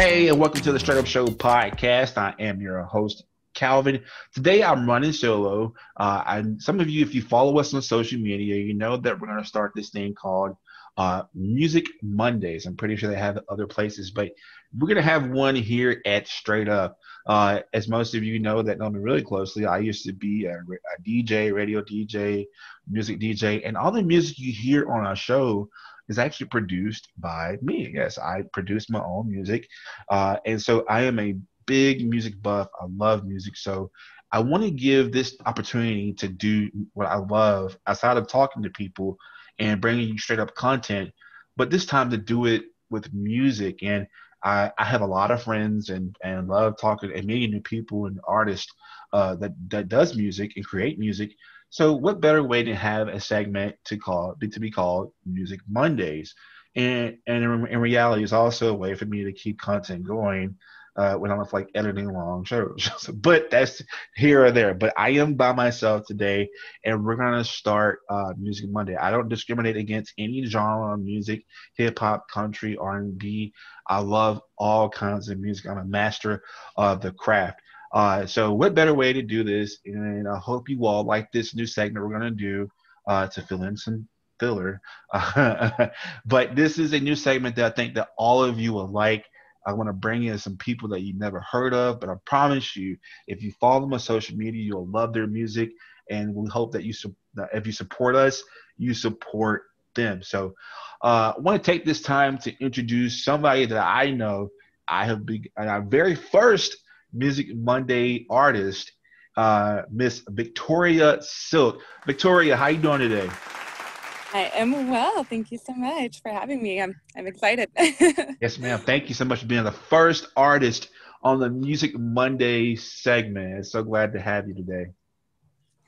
Hey, and welcome to the Str8Up Show Podcast. I am your host, Calvin. Today I'm running solo. And some of you, if you follow us on social media, you know that we're going to start this thing called Music Mondays. I'm pretty sure they have other places, but we're going to have one here at Str8Up. As most of you know that know me really closely, I used to be a DJ, radio DJ, music DJ, and all the music you hear on our show is actually produced by me. Yes, I produce my own music. And so I am a big music buff. I love music. So I want to give this opportunity to do what I love outside of talking to people and bringing you straight up content, but this time to do it with music. And I have a lot of friends and love talking and meeting new people and artists that does music and create music. So what better way to have a segment to be called Music Mondays? And in reality, it's also a way for me to keep content going when I'm like editing long shows. But that's here or there. But I am by myself today, and we're gonna start Music Monday. I don't discriminate against any genre of music, hip hop, country, R&B. I love all kinds of music. I'm a master of the craft. So what better way to do this? And I hope you all like this new segment we're going to do to fill in some filler. But this is a new segment that I think that all of you will like. I want to bring in some people that you've never heard of, but I promise you, if you follow them on social media, you'll love their music. And we hope that if you support us, you support them. So I want to take this time to introduce somebody that I know I have been our very first Music Monday artist, Miss Viktoria Silk. Viktoria, how you doing today? I am well. Thank you so much for having me. I'm excited. Yes, ma'am. Thank you so much for being the first artist on the Music Monday segment. So glad to have you today.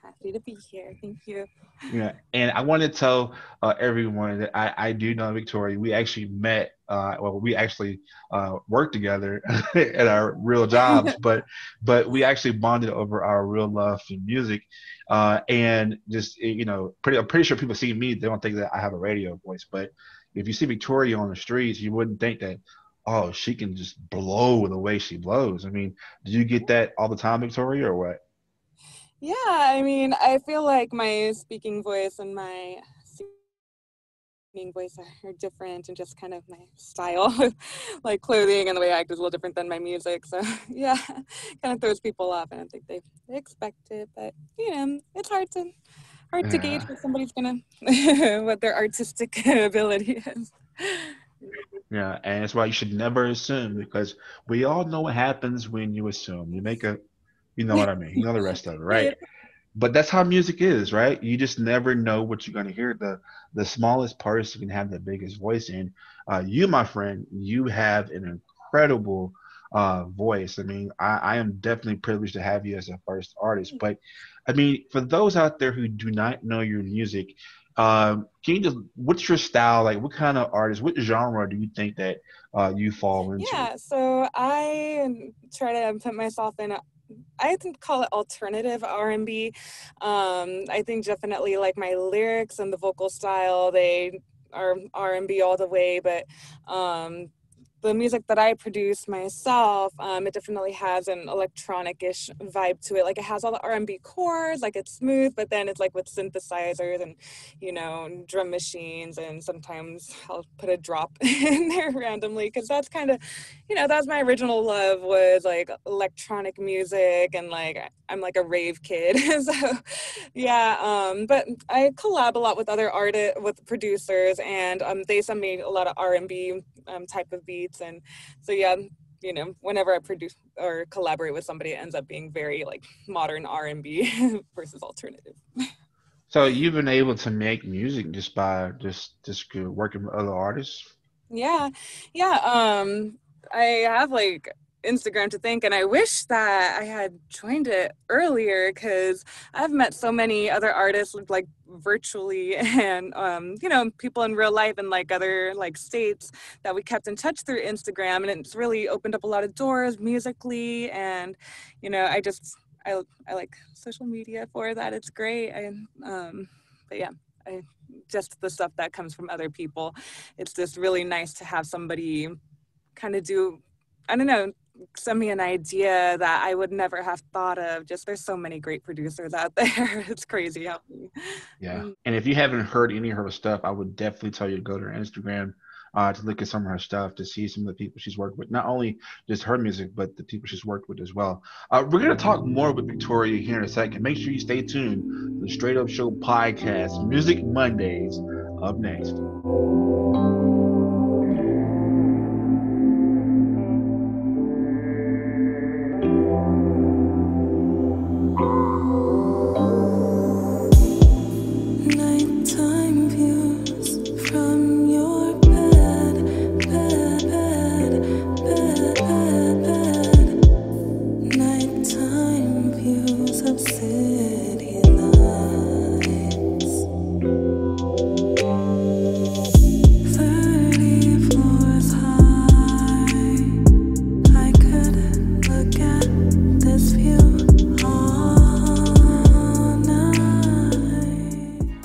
Happy to be here. Thank you. Yeah, and I want to tell everyone that I do know Victoria. We actually met, we actually worked together at our real jobs, but we actually bonded over our real love for music, and just I'm pretty sure people see me, they don't think that I have a radio voice, but if you see Victoria on the streets, you wouldn't think that, oh, she can just blow the way she blows. I mean, do you get that all the time, Victoria, or what? Yeah, I mean, I feel like my speaking voice and my singing voice are different, and just kind of my style, like clothing and the way I act is a little different than my music. So yeah, kind of throws people off. I don't think they expect it, but it's hard to gauge Yeah. what somebody's gonna what their artistic ability is. Yeah, and that's why you should never assume, because we all know what happens when you assume. You know what I mean. You know the rest of it, right? Right. But that's how music is, right? You just never know what you're going to hear. The smallest person can have the biggest voice. And you, my friend, you have an incredible voice. I mean, I am definitely privileged to have you as a first artist. But I mean, for those out there who do not know your music, can you just, what's your style? Like, what kind of artist, what genre do you think that you fall into? Yeah, so I try to put myself in I think call it alternative R&B. I think definitely like my lyrics and the vocal style, they are R&B all the way, but the music that I produce myself, it definitely has an electronic-ish vibe to it. Like it has all the R&B chords, like it's smooth, but then it's like with synthesizers and, drum machines, and sometimes I'll put a drop in there randomly, because that's kind of, that's my original love, was like electronic music, and like I'm like a rave kid. So yeah, but I collab a lot with other artists, with producers, and they send me a lot of R&B type of beats. And so yeah, whenever I produce or collaborate with somebody, it ends up being very like modern R&B versus alternative. So you've been able to make music just by just working with other artists? Yeah. I have like Instagram to thank, and I wish that I had joined it earlier, because I've met so many other artists like virtually, and people in real life in like other like states, that we kept in touch through Instagram, and it's really opened up a lot of doors musically. And I like social media for that. It's great. But yeah, I just the stuff that comes from other people, it's just really nice to have somebody kind of do I don't know, send me an idea that I would never have thought of. Just there's so many great producers out there. It's crazy how many. Yeah. And if you haven't heard any of her stuff, I would definitely tell you to go to her Instagram to look at some of her stuff, to see some of the people she's worked with, not only just her music, but the people she's worked with as well. We're going to talk more with Victoria here in a second. Make sure you stay tuned to the Straight Up Show podcast, Music Mondays, up next.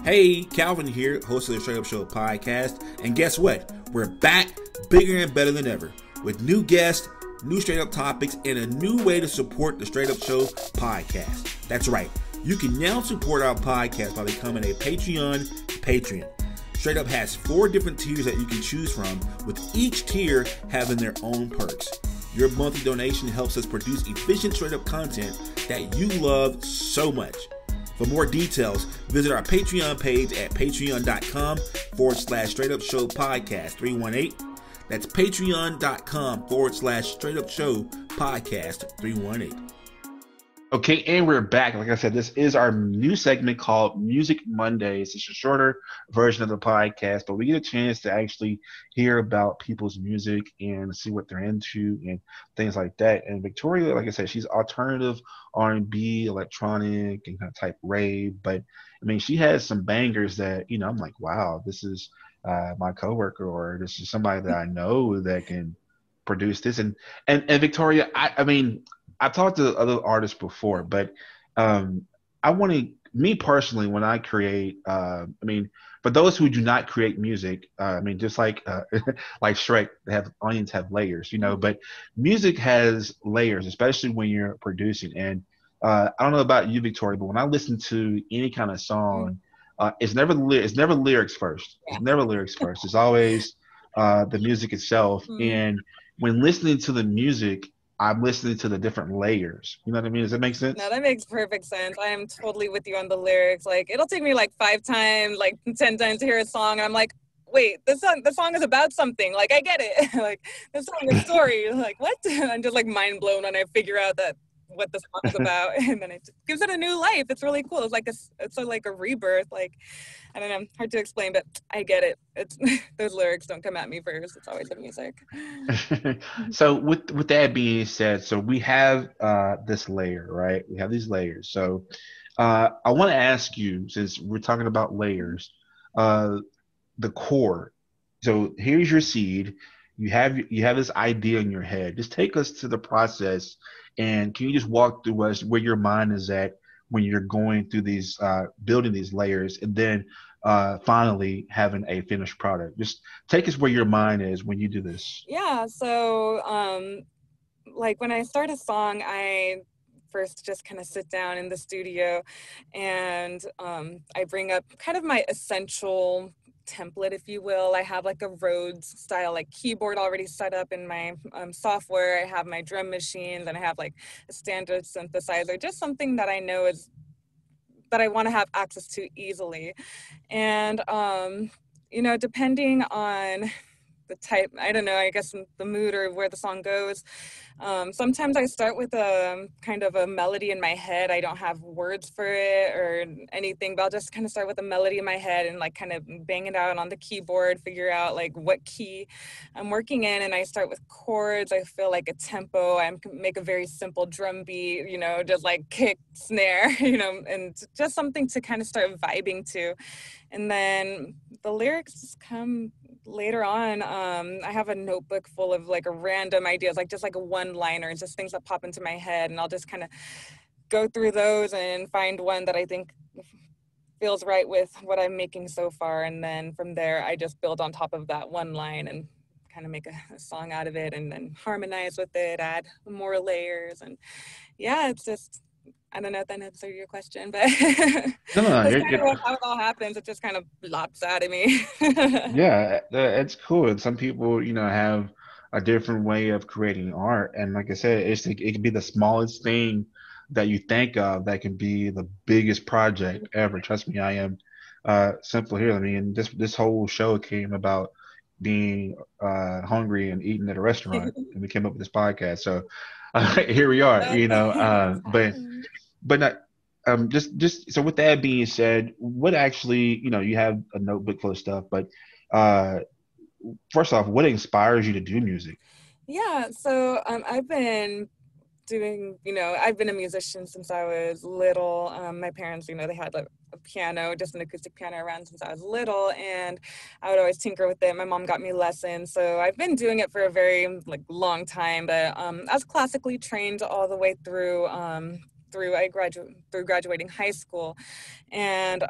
Hey, Calvin here, host of the Str8Up Show Podcast, and guess what? We're back, bigger and better than ever, with new guests, new straight up topics, and a new way to support the Str8Up Show Podcast. That's right, you can now support our podcast by becoming a Patreon patron. Str8Up has 4 different tiers that you can choose from, with each tier having their own perks. Your monthly donation helps us produce efficient Str8Up content that you love so much. For more details, visit our Patreon page at patreon.com/Str8Up Show Podcast 318. That's patreon.com/Str8Up Show Podcast 318. Okay, and we're back. Like I said, this is our new segment called Music Mondays. It's a shorter version of the podcast, but we get a chance to actually hear about people's music and see what they're into and things like that. And Victoria, like I said, she's alternative R&B, electronic, and kind of type rave. But I mean, she has some bangers that, you know, I'm like, wow, this is my coworker, or this is somebody that I know that can produce this. And Victoria, I mean, I've talked to other artists before, but I want to, me personally, when I create, I mean, for those who do not create music, I mean, just like like Shrek, onions have layers, you know, but music has layers, especially when you're producing. And I don't know about you, Victoria, but when I listen to any kind of song, it's never lyrics first. It's never lyrics first. It's always the music itself. And when listening to the music, I'm listening to the different layers. You know what I mean? Does that make sense? No, that makes perfect sense. I am totally with you on the lyrics. Like, it'll take me like 5 times, like 10 times to hear a song. And I'm like, wait, the song is about something. Like, I get it. Like, the song is story. Like, what? I'm just like mind blown when I figure out that what the song's about. And then it just gives it a new life. It's really cool. It's like a rebirth. Like, I don't know, hard to explain, but I get it. It's those lyrics don't come at me first. It's always the music. So with that being said, so we have this layer, right? We have these layers. So I want to ask you, since we're talking about layers, the core. So here's your seed. You have this idea in your head. Just take us to the process, and can you just walk through us where your mind is at when you're going through these building these layers, and then finally having a finished product? Just take us where your mind is when you do this. Yeah, so like when I start a song, I first just kind of sit down in the studio and I bring up kind of my essential template, if you will. I have like a Rhodes style like keyboard already set up in my software. I have my drum machines, and I have like a standard synthesizer, just something that I know is that I want to have access to easily. And you know, depending on the type, I don't know, I guess the mood or where the song goes. Sometimes I start with a kind of a melody in my head. I don't have words for it or anything, but I'll just kind of start with a melody in my head and like kind of bang it out on the keyboard, figure out like what key I'm working in. And I start with chords. I feel like a tempo. I make a very simple drum beat, you know, just like kick, snare, you know, and just something to kind of start vibing to. And then the lyrics just come later on. I have a notebook full of like random ideas, like just like a one-liner, just things that pop into my head, and I'll just kind of go through those and find one that I think feels right with what I'm making so far, and then from there I just build on top of that one line and kind of make a song out of it and then harmonize with it, add more layers. And yeah, it's just, I don't know if that answered your question, but No, no, that's kind of how it all happens. It just kind of lops out of me. yeah, it's cool. And some people, have a different way of creating art. And like I said, it can be the smallest thing that you think of that can be the biggest project ever. Trust me, I am simple here. I mean, this whole show came about being hungry and eating at a restaurant, and we came up with this podcast. So here we are, but not, just so with that being said, what actually, you have a notebook full of stuff, but uh, first off, what inspires you to do music? Yeah, so I've been doing, I've been a musician since I was little. My parents, they had like a piano, just an acoustic piano around since I was little, and I would always tinker with it. My mom got me lessons, so I've been doing it for a very long time. But I was classically trained all the way through. Through graduating high school, and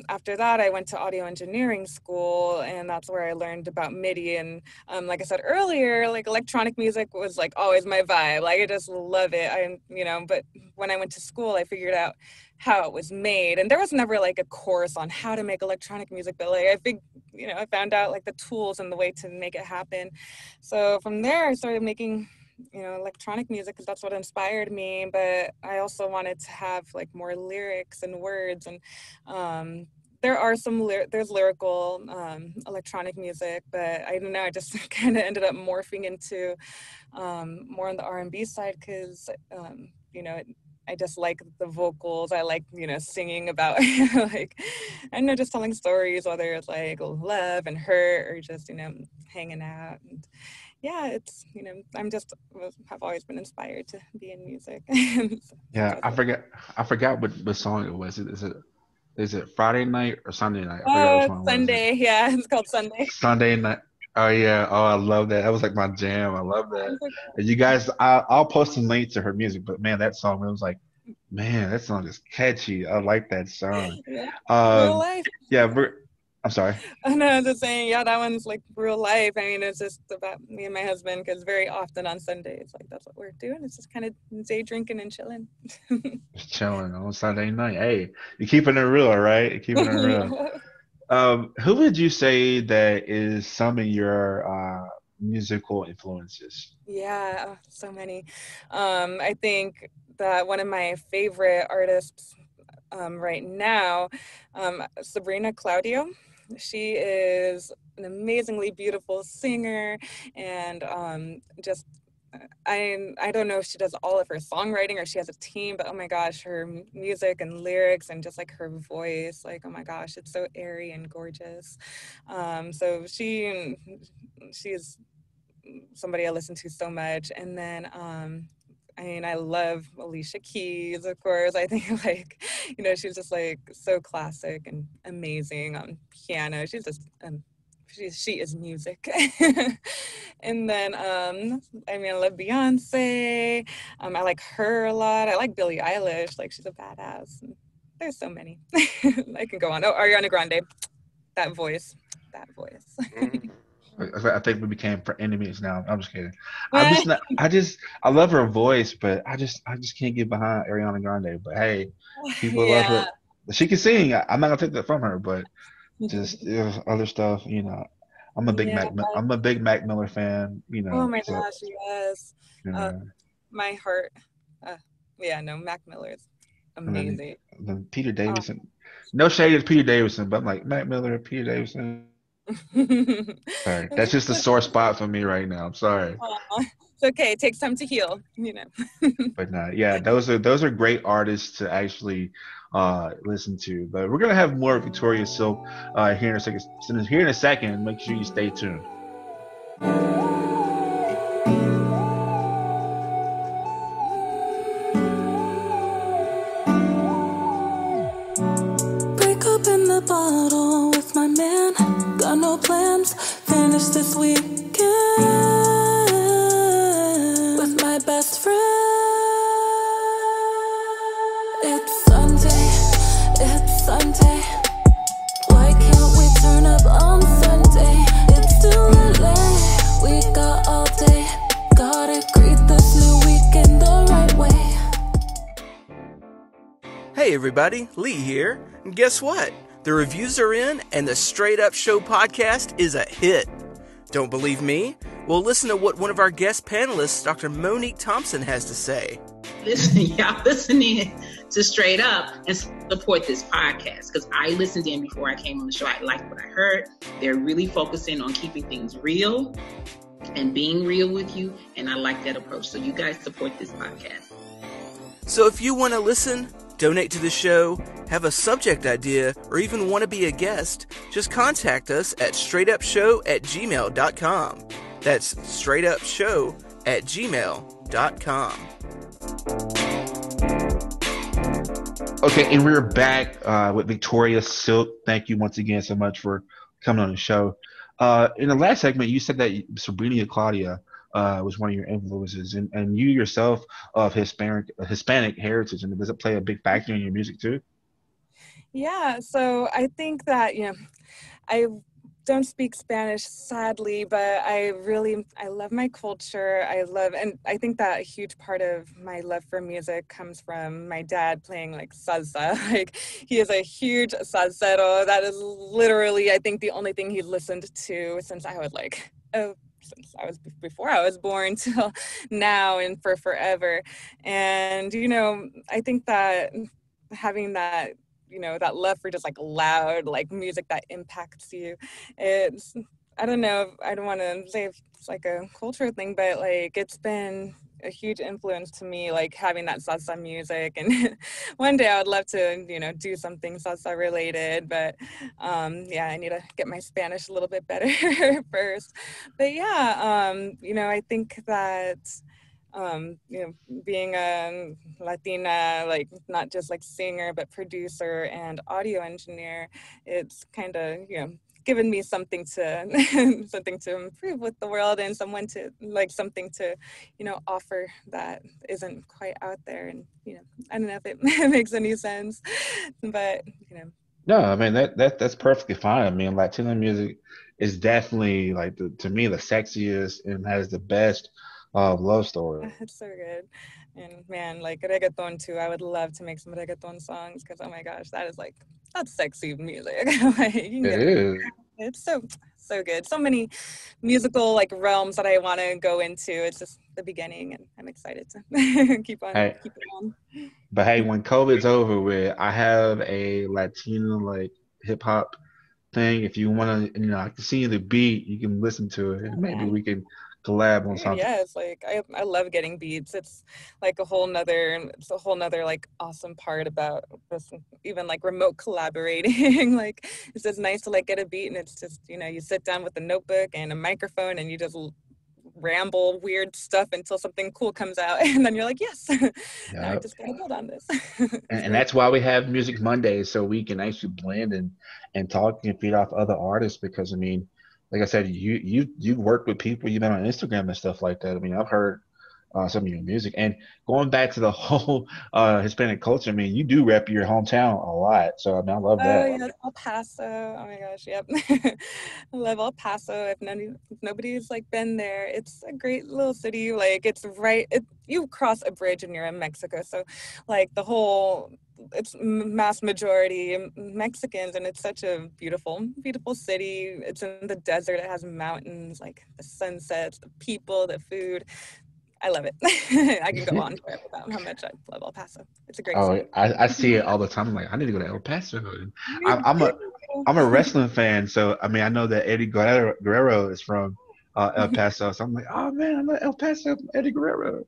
after that I went to audio engineering school, and that's where I learned about MIDI. And like I said earlier, electronic music was always my vibe. I just love it. But when I went to school, I figured out how it was made, and there was never a course on how to make electronic music, but I found out the tools and the way to make it happen. So from there I started making electronic music because that's what inspired me. But I also wanted to have more lyrics and words, and there are there's lyrical electronic music, but I don't know, I just kind of ended up morphing into more on the R&B side because I just like the vocals. I like singing about I know, just telling stories, whether it's love and hurt or just hanging out. And yeah, it's have always been inspired to be in music. Yeah, I forgot what song it was. Is it Friday night or Sunday night? I forgot which one was it. Sunday. Yeah, it's called Sunday. Sunday night. Oh yeah. Oh, I love that. That was my jam. I love that. And you guys, I'll post some links to her music, but man, that song, it was man, that song is catchy. I like that song. Yeah, real life. Yeah, I'm sorry. No, I was just saying, yeah, that one's real life. I mean, it's just about me and my husband, because very often on Sundays, that's what we're doing. It's just kind of day drinking and chilling. Just chilling on Sunday night. Hey, you're keeping it real, right? You're keeping it real. Who would you say that is some of your musical influences? Yeah, so many. I think that one of my favorite artists right now, Sabrina Claudio. She is an amazingly beautiful singer, and I don't know if she does all of her songwriting or she has a team, but oh my gosh, her music and lyrics and just her voice, oh my gosh, it's so airy and gorgeous. So she is somebody I listen to so much. And then I love Alicia Keys, of course. I think she's just so classic and amazing on piano. She's just she is music. And then I love Beyonce. I like her a lot. I like Billie Eilish. She's a badass. There's so many. I can go on. Oh, Ariana Grande. That voice. I think we became enemies now. I'm just kidding. I'm just not. I love her voice, but I just can't get behind Ariana Grande. But hey, people love her. She can sing. I'm not gonna take that from her, but just other stuff. I'm a big Mac Miller fan. Oh my gosh, yes. My heart. Mac Miller is amazing. Then Peter Davison. No shade to Peter Davison, but I'm like Mac Miller, Peter Davison. Sorry, that's just a sore spot for me right now. I'm sorry. It's okay. It takes time to heal, But yeah, those are great artists to actually listen to. But we're gonna have more Viktoria Silk here in a second. Here in a second. Make sure you stay tuned. Break open the bottle with my man. Got no plans, finish this weekend with my best friend. It's Sunday. Why can't we turn up on Sunday? It's still LA. everybody, Lee here. And guess what? The reviews are in and the Str8Up Show Podcast is a hit. Don't believe me? Well, listen to what one of our guest panelists, Dr. Monique Thompson, has to say. Listen, y'all listening to Str8Up and support this podcast, because I listened in before I came on the show. I liked what I heard. They're really focusing on keeping things real and being real with you, and I like that approach. So you guys support this podcast. So if you want to listen, donate to the show, have a subject idea, or even want to be a guest, just contact us at straightupshow@gmail.com. That's straightupshow@gmail.com. Okay, and we're back with Viktoria Silk. Thank you once again so much for coming on the show. In the last segment, you said that Sabrina Claudia was one of your influences, and you yourself of Hispanic heritage, and does it play a big factor in your music too? Yeah, so I think that, I don't speak Spanish, sadly, but I love my culture. And I think that a huge part of my love for music comes from my dad playing like salsa. Like, he is a huge salsero. That is literally, I think, the only thing he listened to since before I was born till now and for forever. And, I think that having that, that love for just like loud, like music that impacts you, I don't know, I don't want to say it's like a culture thing, but like it's been a huge influence to me, like having that salsa music. And one day I would love to, do something salsa related, but I need to get my Spanish a little bit better first. But I think that being a Latina, like not just like singer, but producer and audio engineer, it's kind of, given me something to improve with the world, and something to offer that isn't quite out there. And I don't know if it makes any sense, but No, I mean that's perfectly fine. I mean, Latino music is definitely like to me the sexiest and has the best love story. it's so good. And man, like reggaeton too, I would love to make some reggaeton songs, because oh my gosh, that's sexy music. Like, you can It get is. It's so good. So many musical like realms that I want to go into. It's just the beginning, and I'm excited to keep Hey, on. but hey, when COVID's over with, I have a Latino like hip hop thing. If you want to, I can see the beat. You can listen to it, and maybe we can collab on something. Yeah, it's like I love getting beats. It's like a whole nother like awesome part about this, even like remote collaborating. Like it's just nice to like get a beat, and it's just you sit down with a notebook and a microphone and you just ramble weird stuff until something cool comes out, and then you're like, yes, now I Yeah. just gotta build on this. And that's why we have Music Mondays, so we can actually blend and talk and feed off other artists. Because I mean, like I said, you've worked with people, you've been on Instagram and stuff like that. I mean, I've heard some of your music, and going back to the whole Hispanic culture. I mean, you do rep your hometown a lot, so I mean, I love Oh that. yeah, El Paso. Oh my gosh, yep. I love El Paso. If nobody's like been there, it's a great little city. Like it's you cross a bridge and you're in Mexico. So like it's mass majority Mexicans, and it's such a beautiful, beautiful city. It's in the desert. It has mountains, like the sunsets, the people, the food. I love it. I can go on forever about how much I love El Paso. It's a great Oh, city. I see it all the time. I'm like, I need to go to El Paso. You I'm a do. I'm a wrestling fan, so I mean, I know that Eddie Guerrero is from El Paso, so I'm like, oh man, I love El Paso, Eddie Guerrero.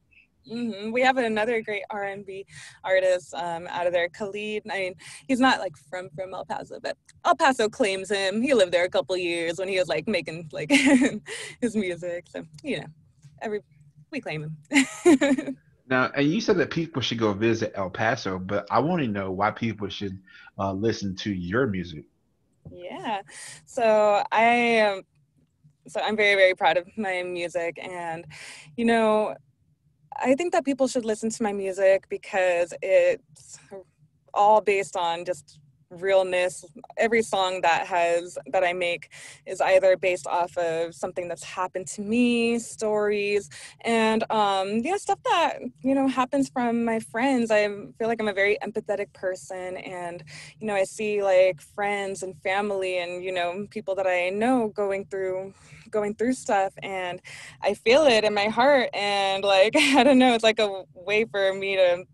We have another great R&B artist out of there, Khalid. I mean, he's not like from El Paso, but El Paso claims him. He lived there a couple years when he was like making like his music. So we claim him. Now, and you said that people should go visit El Paso, but I want to know why people should listen to your music. Yeah. So I'm very, very proud of my music, and I think that people should listen to my music because it's all based on just realness. Every song that I make is either based off of something that's happened to me, stories, and stuff that happens from my friends. I feel like I'm a very empathetic person, and I see like friends and family and people that I know going through stuff, and I feel it in my heart, and like I don't know, it's like a way for me to,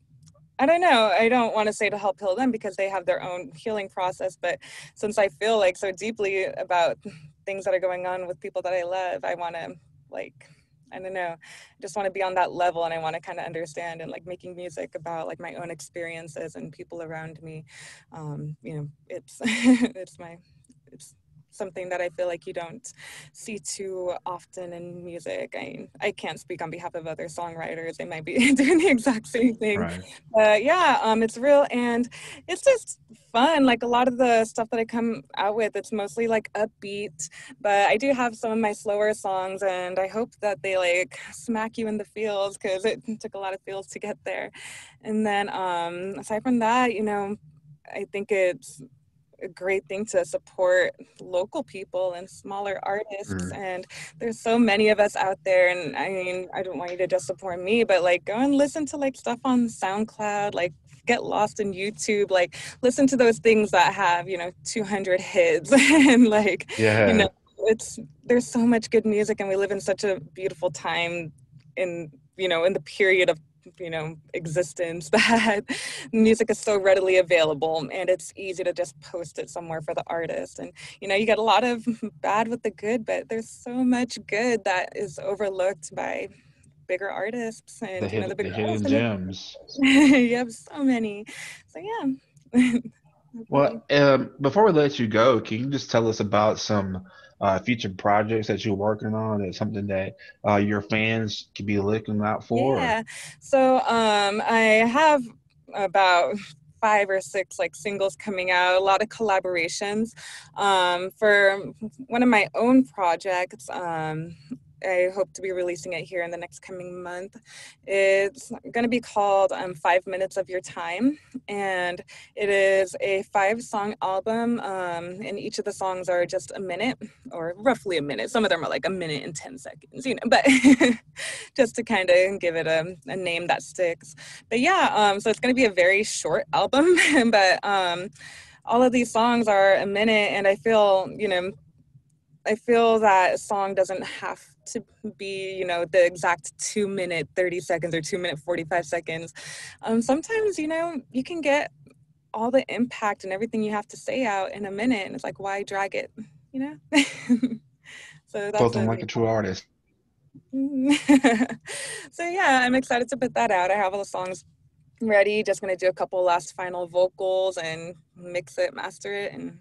I don't know, I don't want to say to help heal them because they have their own healing process, but since I feel like so deeply about things that are going on with people that I love, I want to, like, I don't know, just want to be on that level, and I want to kind of understand, and like making music about like my own experiences and people around me. It's it's something that I feel like you don't see too often in music. I can't speak on behalf of other songwriters. They might be doing the exact same thing. Right. But yeah, it's real, and it's just fun. Like a lot of the stuff that I come out with, it's mostly like upbeat, but I do have some of my slower songs, and I hope that they like smack you in the feels, because it took a lot of feels to get there. And then aside from that, I think it's a great thing to support local people and smaller artists. And there's so many of us out there, and I mean, I don't want you to just support me, but like go and listen to like stuff on SoundCloud, like get lost in YouTube, like listen to those things that have 200 hits and like there's so much good music, and we live in such a beautiful time in the period of existence that music is so readily available, and it's easy to just post it somewhere for the artist. And you get a lot of bad with the good, but there's so much good that is overlooked by bigger artists, and the bigger hidden gems. You have so many. So yeah. Well, before we let you go, can you just tell us about some future projects that you're working on? It's something that your fans could be looking out for? Yeah. So I have about 5 or 6 like singles coming out, a lot of collaborations. For one of my own projects, I hope to be releasing it here in the next coming month. It's going to be called 5 Minutes of Your Time, and it is a 5-song album, and each of the songs are just a minute, or roughly a minute. Some of them are like a minute and 10 seconds, but just to kind of give it a name that sticks. But yeah, so it's going to be a very short album, but all of these songs are a minute, and I feel that a song doesn't have to be, the exact 2 minute 30 seconds or 2 minute 45 seconds. Sometimes, you can get all the impact and everything you have to say out in a minute, and it's like, why drag it, So that's Spoken like a true artist. So yeah, I'm excited to put that out. I have all the songs ready, just going to do a couple last final vocals and mix it, master it, and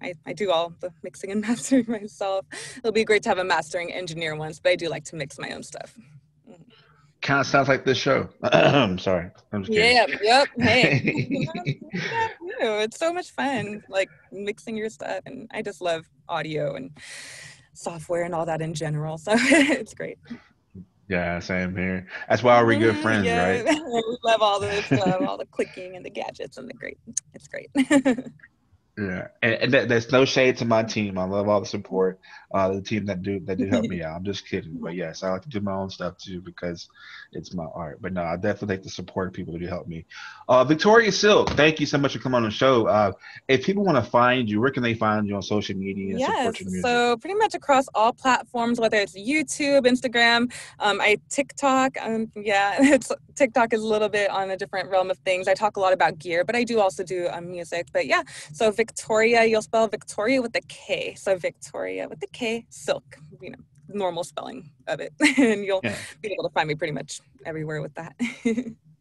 I do all the mixing and mastering myself. It'll be great to have a mastering engineer once, but I do like to mix my own stuff. Kind of sounds like this show. I'm sorry. I'm just kidding. Yep. Hey, it's so much fun, like mixing your stuff, and I just love audio and software and all that in general, so it's great. Yeah, same here. That's why we're good friends, right? We love all the stuff, all the clicking and the gadgets and it's great. Yeah, and there's no shade to my team. I love all the support, the team that do help me out. I'm just kidding, but yes, I like to do my own stuff too because it's my art. But no, I definitely like to support people who do help me. Viktoria Silk, thank you so much for coming on the show. If people want to find you, where can they find you on social media and support your music? So pretty much across all platforms, whether it's YouTube, Instagram, TikTok. TikTok is a little bit on a different realm of things. I talk a lot about gear, but I do also do music. But yeah, so Viktoria, you'll spell Victoria with a K. So Viktoria with a K, Silk, normal spelling of it. And you'll be able to find me pretty much everywhere with that.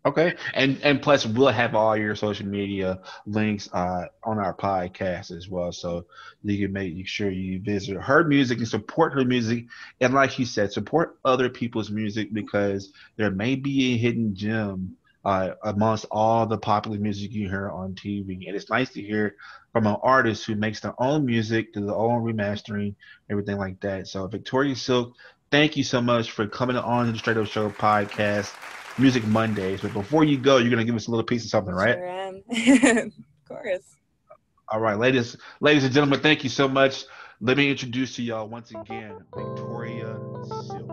Okay. And plus we'll have all your social media links on our podcast as well. So you can make sure you visit her music and support her music. And like you said, support other people's music because there may be a hidden gem amongst all the popular music you hear on TV. And it's nice to hear from an artist who makes their own music, does their own remastering, everything like that. So Viktoria Silk, thank you so much for coming on the Str8Up Show Podcast, Music Mondays. But before you go, you're going to give us a little piece of something, right? Sure am. Of course. All right, ladies and gentlemen, thank you so much. Let me introduce to y'all once again Viktoria Silk.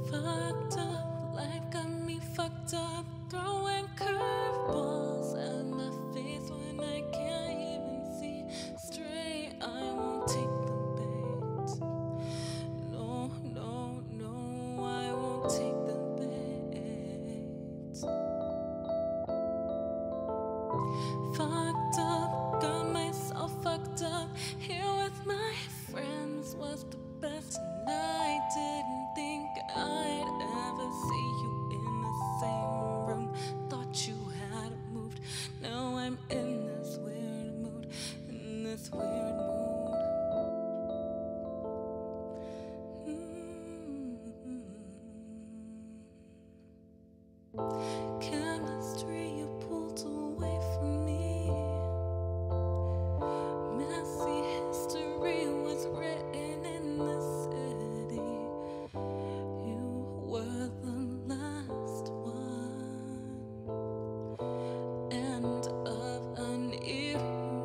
Fucked up, life got me fucked up, throwing curveballs at my face when I can't even see straight. I won't take the bait. No, no, no, I won't take the bait. Fucked up, got myself fucked up. Here with my friends was the best, and I didn't think I'd ever see you in the same room. Thought you had moved. Now I'm in this weird mood, in this weird mood. Chemistry you pulled away from me. Messy history was written in the city. You were the last one, end of an era.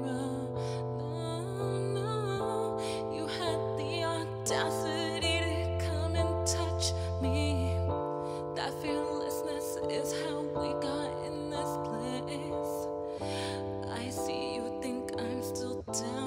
No, no, you had the audacity to come and touch me. That fearlessness is how we got in this place. I see you think I'm still down.